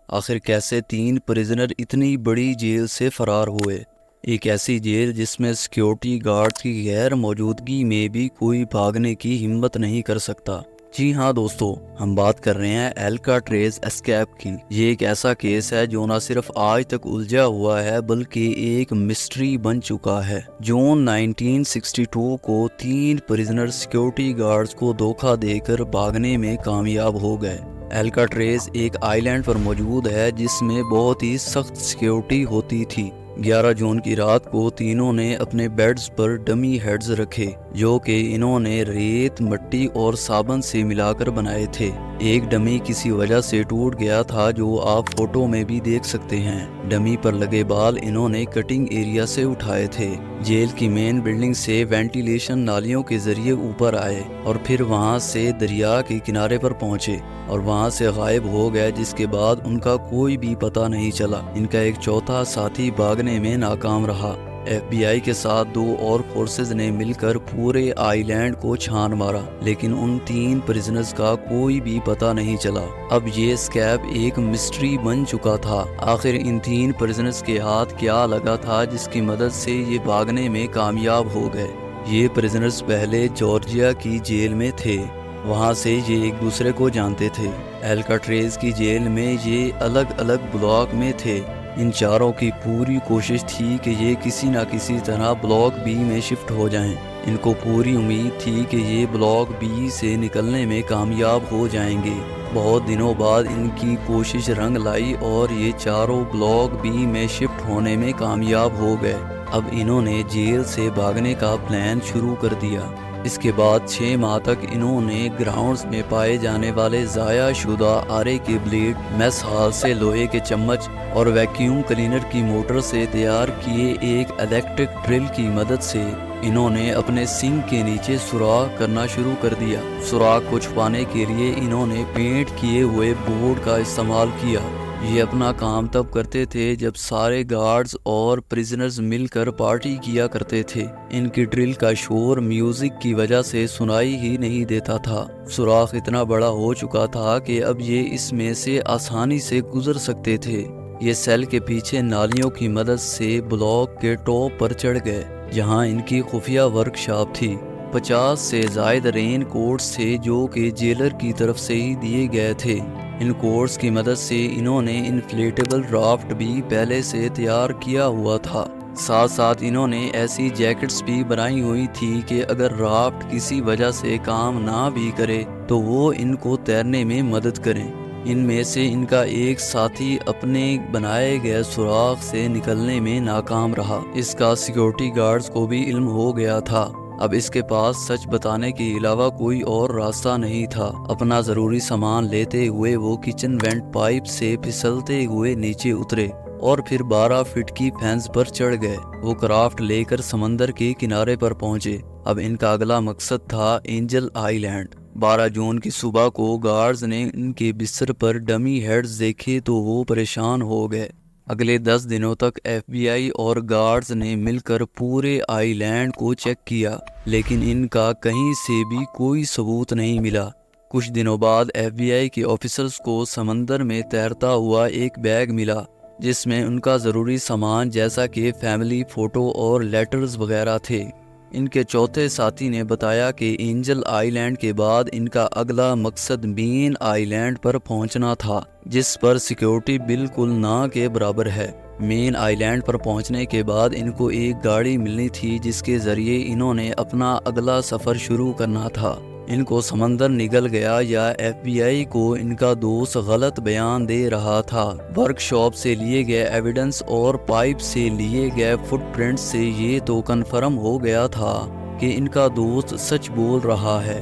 آخر کیسے 3 پریزنر اتنی بڑی جیل سے فرار ہوئے؟ ایک ایسی جیل جس میں سیکیورٹی گارڈ کی غیر موجودگی میں بھی کوئی بھاگنے کی ہمت نہیں کر سکتا۔ جی ہاں دوستو، ہم بات کر رہے ہیں الکاٹریز اسکیپ کی۔ یہ ایک ایسا کیس ہے جو نہ صرف آج تک الجھا ہوا ہے بلکہ ایک مسٹری بن چکا ہے۔ جون 1962 کو 3 پریزنر سیکیورٹی گارڈز کو دھوکہ دے کر بھاگنے میں کامیاب ہو گئے۔ الکاٹریز ایک آئی لینڈ پر موجود ہے جس میں بہت ہی سخت سیکیورٹی ہوتی تھی۔ 11 جون کی رات کو تینوں نے اپنے بیڈز پر ڈمی ہیڈز رکھے جو کہ انہوں نے ریت، مٹی اور صابن سے ملا کر بنائے تھے۔ ایک ڈمی کسی وجہ سے ٹوٹ گیا تھا جو آپ فوٹو میں بھی دیکھ سکتے ہیں۔ ڈمی پر لگے بال انہوں نے کٹنگ ایریا سے اٹھائے تھے۔ جیل کی مین بلڈنگ سے وینٹیلیشن نالیوں کے ذریعے اوپر آئے اور پھر وہاں سے دریا کے کنارے پر پہنچے اور وہاں سے غائب ہو گئے، جس کے بعد ان کا کوئی بھی پتہ نہیں چلا۔ ان کا ایک چوتھا ساتھی بھاگنے میں ناکام رہا۔ ایف بی آئی کے ساتھ 2 اور فورسز نے مل کر پورے آئی لینڈ کو چھان مارا، لیکن ان 3 پریزنرز کا کوئی بھی پتہ نہیں چلا۔ اب یہ اسکیپ ایک مسٹری بن چکا تھا۔ آخر ان 3 پریزنرز کے ہاتھ کیا لگا تھا جس کی مدد سے یہ بھاگنے میں کامیاب ہو گئے؟ یہ پریزنرز پہلے جارجیا کی جیل میں تھے۔ وہاں سے یہ ایک دوسرے کو جانتے تھے۔ الکاٹریز کی جیل میں یہ الگ الگ بلاک میں تھے۔ ان چاروں کی پوری کوشش تھی کہ یہ کسی نہ کسی طرح بلاک بی میں شفٹ ہو جائیں۔ ان کو پوری امید تھی کہ یہ بلاک بی سے نکلنے میں کامیاب ہو جائیں گے۔ بہت دنوں بعد ان کی کوشش رنگ لائی اور یہ چاروں بلاک بی میں شفٹ ہونے میں کامیاب ہو گئے۔ اب انہوں نے جیل سے بھاگنے کا پلان شروع کر دیا۔ اس کے بعد 6 ماہ تک انہوں نے گراؤنڈز میں پائے جانے والے ضائع شدہ آرے کے بلیڈ، میس ہال سے لوہے کے چمچ اور ویکیوم کلینر کی موٹر سے تیار کیے ایک الیکٹرک ڈرل کی مدد سے انہوں نے اپنے سنک کے نیچے سوراخ کرنا شروع کر دیا۔ سوراخ کو چھپانے کے لیے انہوں نے پینٹ کیے ہوئے بورڈ کا استعمال کیا۔ یہ اپنا کام تب کرتے تھے جب سارے گارڈز اور پریزنرز مل کر پارٹی کیا کرتے تھے۔ ان کی ڈرل کا شور میوزک کی وجہ سے سنائی ہی نہیں دیتا تھا۔ سوراخ اتنا بڑا ہو چکا تھا کہ اب یہ اس میں سے آسانی سے گزر سکتے تھے۔ یہ سیل کے پیچھے نالیوں کی مدد سے بلاک کے ٹاپ پر چڑھ گئے جہاں ان کی خفیہ ورک شاپ تھی۔ 50 سے زائد رین کوٹس تھے جو کہ جیلر کی طرف سے ہی دیے گئے تھے۔ ان کوٹس کی مدد سے انہوں نے انفلیٹیبل رافٹ بھی پہلے سے تیار کیا ہوا تھا۔ ساتھ ساتھ انہوں نے ایسی جیکٹس بھی بنائی ہوئی تھی کہ اگر رافٹ کسی وجہ سے کام نہ بھی کرے تو وہ ان کو تیرنے میں مدد کریں۔ ان میں سے ان کا ایک ساتھی اپنے بنائے گئے سوراخ سے نکلنے میں ناکام رہا۔ اس کا سیکیورٹی گارڈز کو بھی علم ہو گیا تھا۔ اب اس کے پاس سچ بتانے کے علاوہ کوئی اور راستہ نہیں تھا۔ اپنا ضروری سامان لیتے ہوئے وہ کچن وینٹ پائپ سے پھسلتے ہوئے نیچے اترے اور پھر 12 فٹ کی فینس پر چڑھ گئے۔ وہ کرافٹ لے کر سمندر کے کنارے پر پہنچے۔ اب ان کا اگلا مقصد تھا اینجل آئی لینڈ۔ 12 جون کی صبح کو گارڈز نے ان کے بستر پر ڈمی ہیڈز دیکھے تو وہ پریشان ہو گئے۔ اگلے 10 دنوں تک ایف بی آئی اور گارڈز نے مل کر پورے آئی لینڈ کو چیک کیا، لیکن ان کا کہیں سے بھی کوئی ثبوت نہیں ملا۔ کچھ دنوں بعد ایف بی آئی کے آفیسرز کو سمندر میں تیرتا ہوا ایک بیگ ملا جس میں ان کا ضروری سامان جیسا کہ فیملی فوٹو اور لیٹرز وغیرہ تھے۔ ان کے چوتھے ساتھی نے بتایا کہ اینجل آئی لینڈ کے بعد ان کا اگلا مقصد مین آئی لینڈ پر پہنچنا تھا، جس پر سیکیورٹی بالکل نہ کے برابر ہے۔ مین آئی لینڈ پر پہنچنے کے بعد ان کو ایک گاڑی ملنی تھی جس کے ذریعے انہوں نے اپنا اگلا سفر شروع کرنا تھا۔ ان کو سمندر نگل گیا یا ایف بی آئی کو ان کا دوست غلط بیان دے رہا تھا۔ ورک شاپ سے لیے گئے ایویڈنس اور پائپ سے لیے گئے فٹ پرنٹ سے یہ تو کنفرم ہو گیا تھا کہ ان کا دوست سچ بول رہا ہے۔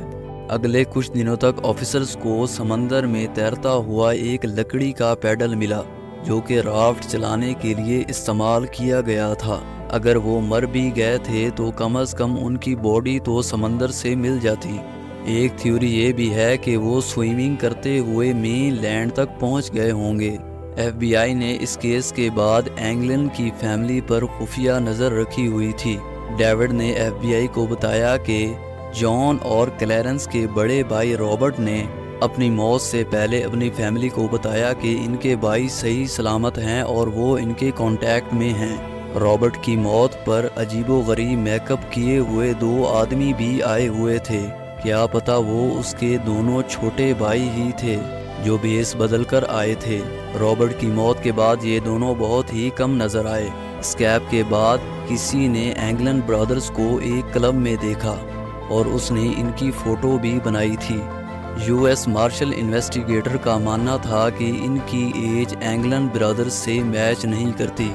اگلے کچھ دنوں تک آفیسرز کو سمندر میں تیرتا ہوا ایک لکڑی کا پیڈل ملا جو کہ رافٹ چلانے کے لیے استعمال کیا گیا تھا۔ اگر وہ مر بھی گئے تھے تو کم از کم ان کی باڈی تو سمندر سے مل جاتی۔ ایک تھیوری یہ بھی ہے کہ وہ سوئمنگ کرتے ہوئے مین لینڈ تک پہنچ گئے ہوں گے۔ ایف بی آئی نے اس کیس کے بعد اینگلن کی فیملی پر خفیہ نظر رکھی ہوئی تھی۔ ڈیوڈ نے ایف بی آئی کو بتایا کہ جان اور کلیرنس کے بڑے بھائی رابرٹ نے اپنی موت سے پہلے اپنی فیملی کو بتایا کہ ان کے بھائی صحیح سلامت ہیں اور وہ ان کے کانٹیکٹ میں ہیں۔ رابرٹ کی موت پر عجیب و غریب میک اپ کیے ہوئے 2 آدمی بھی آئے ہوئے تھے، کیا پتہ وہ اس کے دونوں چھوٹے بھائی ہی تھے جو بھیس بدل کر آئے تھے۔ رابرٹ کی موت کے بعد یہ دونوں بہت ہی کم نظر آئے۔ اسکیپ کے بعد کسی نے اینگلن برادرز کو ایک کلب میں دیکھا اور اس نے ان کی فوٹو بھی بنائی تھی۔ یو ایس مارشل انویسٹیگیٹر کا ماننا تھا کہ ان کی ایج اینگلن برادرز سے میچ نہیں کرتی۔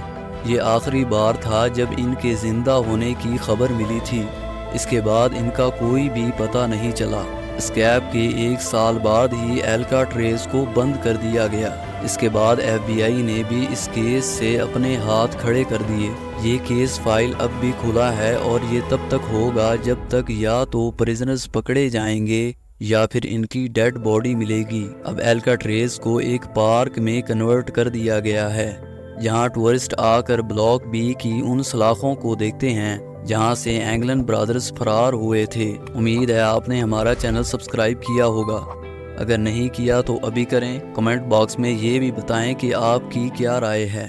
یہ آخری بار تھا جب ان کے زندہ ہونے کی خبر ملی تھی، اس کے بعد ان کا کوئی بھی پتہ نہیں چلا۔ اسکیپ کے 1 سال بعد ہی الکاٹریز کو بند کر دیا گیا۔ اس کے بعد FBI نے بھی اس کیس سے اپنے ہاتھ کھڑے کر دیے۔ یہ کیس فائل اب بھی کھلا ہے اور یہ تب تک ہوگا جب تک یا تو پریزنرز پکڑے جائیں گے یا پھر ان کی ڈیڈ باڈی ملے گی۔ اب الکاٹریز کو ایک پارک میں کنورٹ کر دیا گیا ہے، جہاں ٹورسٹ آ کر بلاک بی کی ان سلاخوں کو دیکھتے ہیں جہاں سے اینگلن برادرز فرار ہوئے تھے۔ امید ہے آپ نے ہمارا چینل سبسکرائب کیا ہوگا، اگر نہیں کیا تو ابھی کریں۔ کمنٹ باکس میں یہ بھی بتائیں کہ آپ کی کیا رائے ہے۔